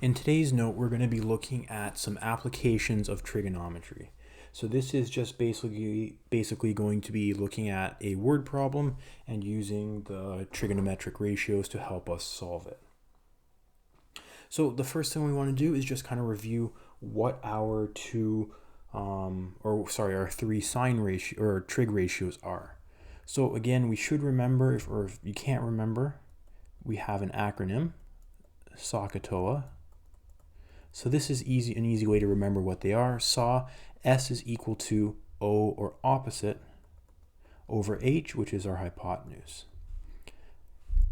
In today's note, we're going to be looking at some applications of trigonometry. So this is just basically going to be looking at a word problem and using the trigonometric ratios to help us solve it. So the first thing we want to do is just kind of review what our our three sine ratio or trig ratios are. So again, we should remember, if you can't remember, we have an acronym, SOHCAHTOA. So this is an easy way to remember what they are. SAW, S is equal to O or opposite over H, which is our hypotenuse.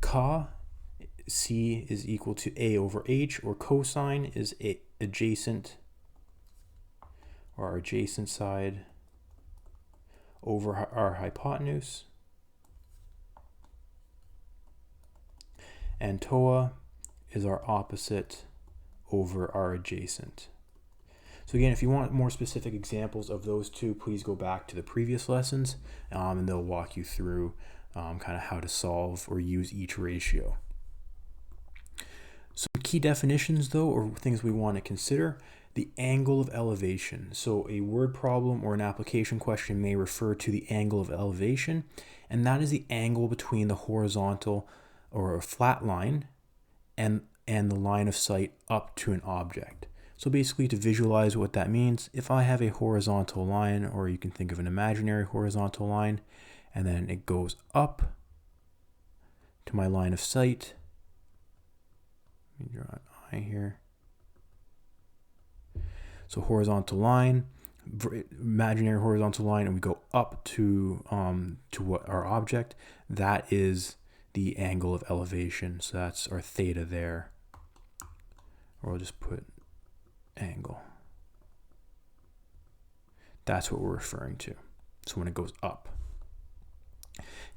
CA, C is equal to A over H, or cosine is adjacent or our adjacent side over our hypotenuse. And TOA is our opposite over our adjacent. So again, if you want more specific examples of those two, please go back to the previous lessons and they'll walk you through kind of how to solve or use each ratio. Some key definitions though, or things we want to consider: the angle of elevation. So a word problem or an application question may refer to the angle of elevation, and that is the angle between the horizontal or a flat line and the line of sight up to an object. So basically, to visualize what that means, if I have a horizontal line, or you can think of an imaginary horizontal line, and then it goes up to my line of sight. Let me draw an eye here. So horizontal line, imaginary horizontal line, and we go up to what our object, that is the angle of elevation. So that's our theta there. Or we'll just put angle. That's what we're referring to. So when it goes up.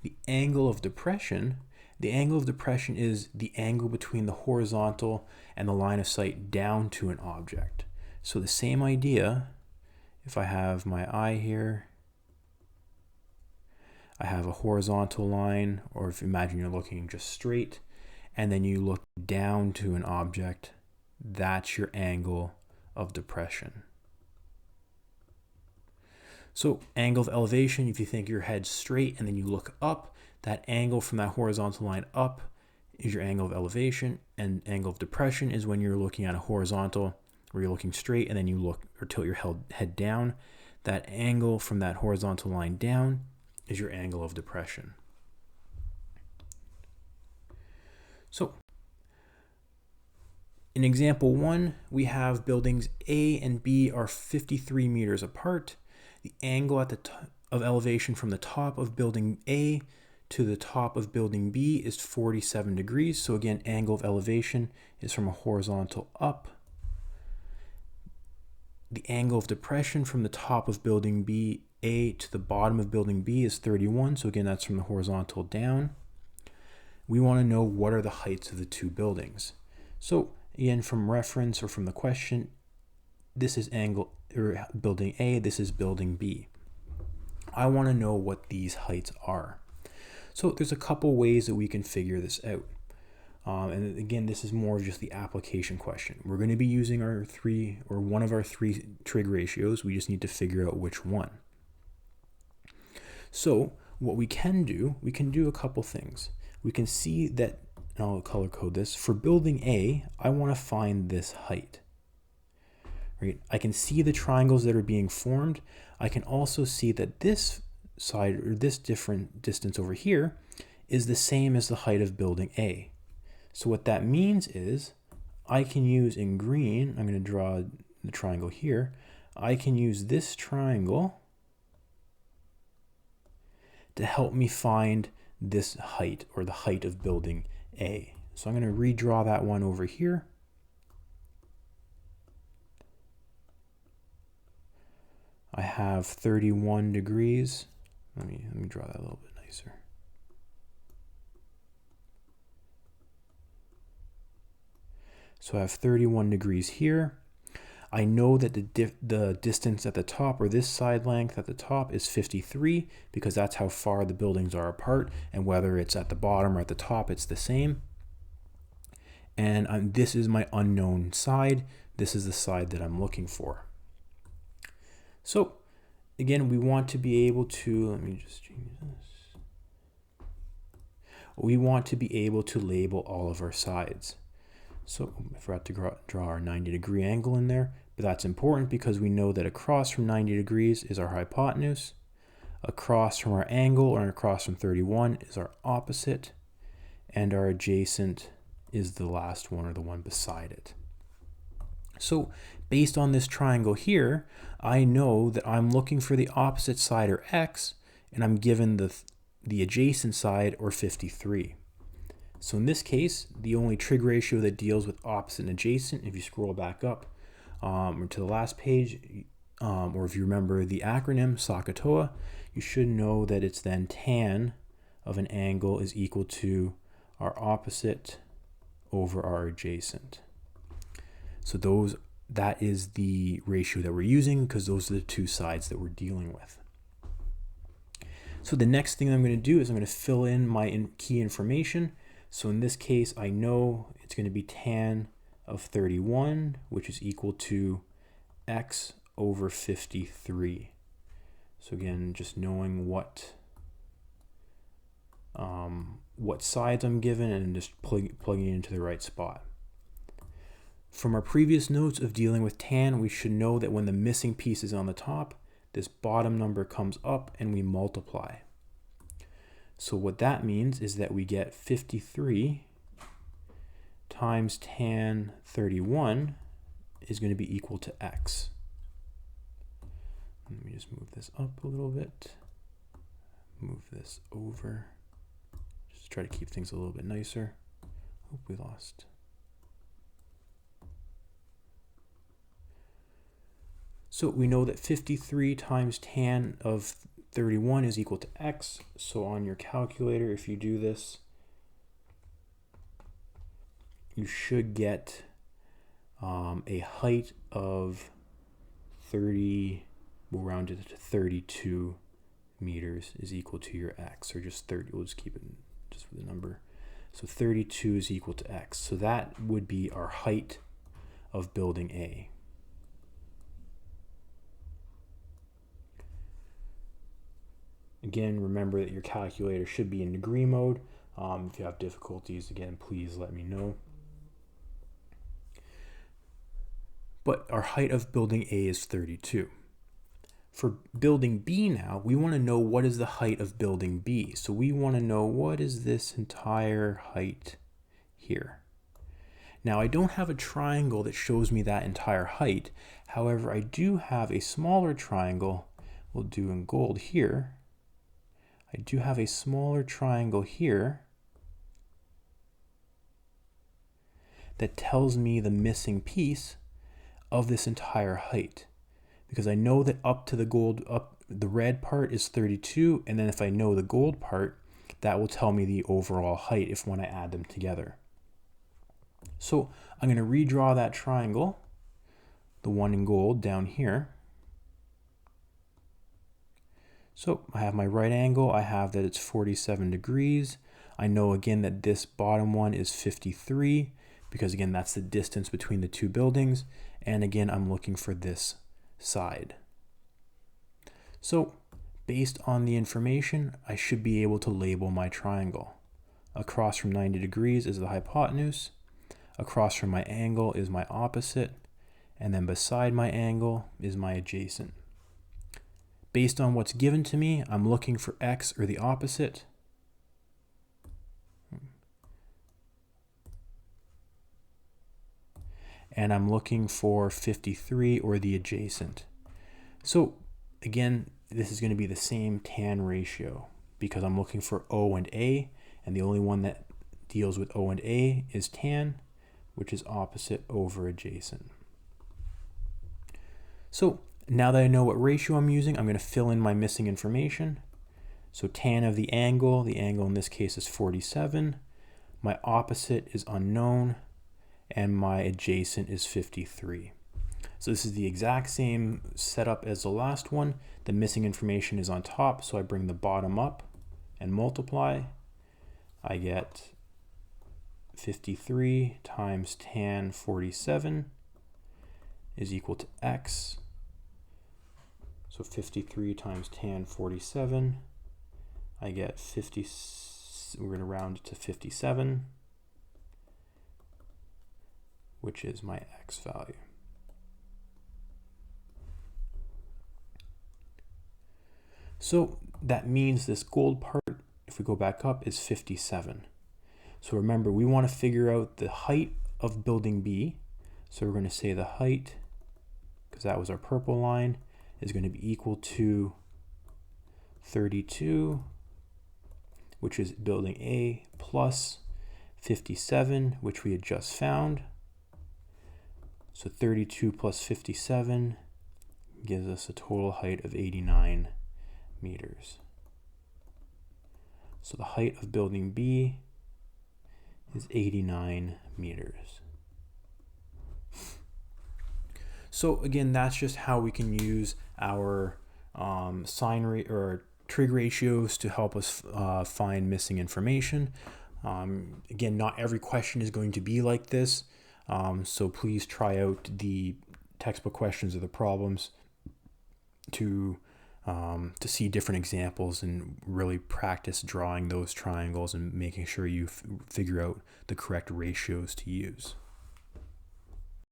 The angle of depression is the angle between the horizontal and the line of sight down to an object. So the same idea, if I have my eye here, I have a horizontal line, or if you imagine you're looking just straight, and then you look down to an object, that's your angle of depression. So angle of elevation, if you think your head's straight and then you look up, that angle from that horizontal line up is your angle of elevation, and angle of depression is when you're looking at a horizontal where you're looking straight and then you look or tilt your head down. That angle from that horizontal line down is your angle of depression. So in example 1, we have buildings A and B are 53 meters apart. The angle of elevation from the top of building A to the top of building B is 47 degrees. So again, angle of elevation is from a horizontal up. The angle of depression from the top of building A to the bottom of building B is 31. So again, that's from the horizontal down. We want to know what are the heights of the two buildings. So again, from reference or from the question, this is building A, this is building B. I want to know what these heights are. So there's a couple ways that we can figure this out. And again, this is more of just the application question. We're going to be using one of our three trig ratios. We just need to figure out which one. So what we can do a couple things. We can see that, and I'll color code this, for building A, I want to find this height. Right? I can see the triangles that are being formed. I can also see that this side, or this different distance over here, is the same as the height of building A. So what that means is I can use in green, I'm going to draw the triangle here, I can use this triangle to help me find this height, or the height of building A. So I'm going to redraw that one over here. I have 31 degrees. Let me draw that a little bit nicer. So I have 31 degrees here. I know that the distance at the top, or this side length at the top, is 53 because that's how far the buildings are apart, and whether it's at the bottom or at the top, it's the same. and this is my unknown side. This is the side that I'm looking for. So again, we want to be able to, let me just change this. We want to be able to label all of our sides. So I forgot to draw our 90-degree angle in there, but that's important because we know that across from 90 degrees is our hypotenuse. Across from our angle, or across from 31, is our opposite, and our adjacent is the last one, or the one beside it. So based on this triangle here, I know that I'm looking for the opposite side, or x, and I'm given the adjacent side, or 53. So in this case, the only trig ratio that deals with opposite and adjacent, if you scroll back up or to the last page, or if you remember the acronym SOHCAHTOA, you should know that it's then tan of an angle is equal to our opposite over our adjacent. So that is the ratio that we're using, because those are the two sides that we're dealing with. So the next thing I'm going to do is I'm going to fill in my key information. So in this case, I know it's going to be tan of 31, which is equal to x over 53. So again, just knowing what sides I'm given and just plugging it into the right spot. From our previous notes of dealing with tan, we should know that when the missing piece is on the top, this bottom number comes up and we multiply. So what that means is that we get 53 times tan 31 is going to be equal to x. Let me just move this up a little bit. Move this over. Just try to keep things a little bit nicer. Hope we lost. So we know that 53 times tan of 31 is equal to x. So on your calculator, if you do this, you should get a height of 30, we'll round it to 32 meters is equal to your x, or just 30, we'll just keep it just for the number. So 32 is equal to x. So that would be our height of building A. Again, remember that your calculator should be in degree mode. If you have difficulties, again, please let me know. But our height of building A is 32. For building B now, we want to know what is the height of building B. So we want to know what is this entire height here. Now I don't have a triangle that shows me that entire height. However, I do have a smaller triangle, we'll do in gold here. I do have a smaller triangle here that tells me the missing piece of this entire height, because I know that up to the red part is 32, and then if I know the gold part, that will tell me the overall height when I add them together. So I'm going to redraw that triangle, the one in gold down here. So I have my right angle, I have that it's 47 degrees. I know again that this bottom one is 53, because again, that's the distance between the two buildings. And again, I'm looking for this side. So based on the information, I should be able to label my triangle. Across from 90 degrees is the hypotenuse. Across from my angle is my opposite. And then beside my angle is my adjacent. Based on what's given to me, I'm looking for x, or the opposite. And I'm looking for 53, or the adjacent. So again, this is going to be the same tan ratio, because I'm looking for O and A, and the only one that deals with O and A is tan, which is opposite over adjacent. So now that I know what ratio I'm using, I'm going to fill in my missing information. So tan of the angle in this case is 47. My opposite is unknown, and my adjacent is 53. So this is the exact same setup as the last one. The missing information is on top, so I bring the bottom up and multiply. I get 53 times tan 47 is equal to x. So 53 times tan 47, I get 50, we're going to round it to 57, which is my x value. So that means this gold part, if we go back up, is 57. So remember, we want to figure out the height of building B. So we're going to say the height, because that was our purple line, is going to be equal to 32, which is building A, plus 57, which we had just found. So 32 plus 57 gives us a total height of 89 meters. So the height of building B is 89 meters. So again, that's just how we can use our or trig ratios to help us find missing information. Again, not every question is going to be like this, so please try out the textbook questions or the problems to see different examples and really practice drawing those triangles and making sure you figure out the correct ratios to use.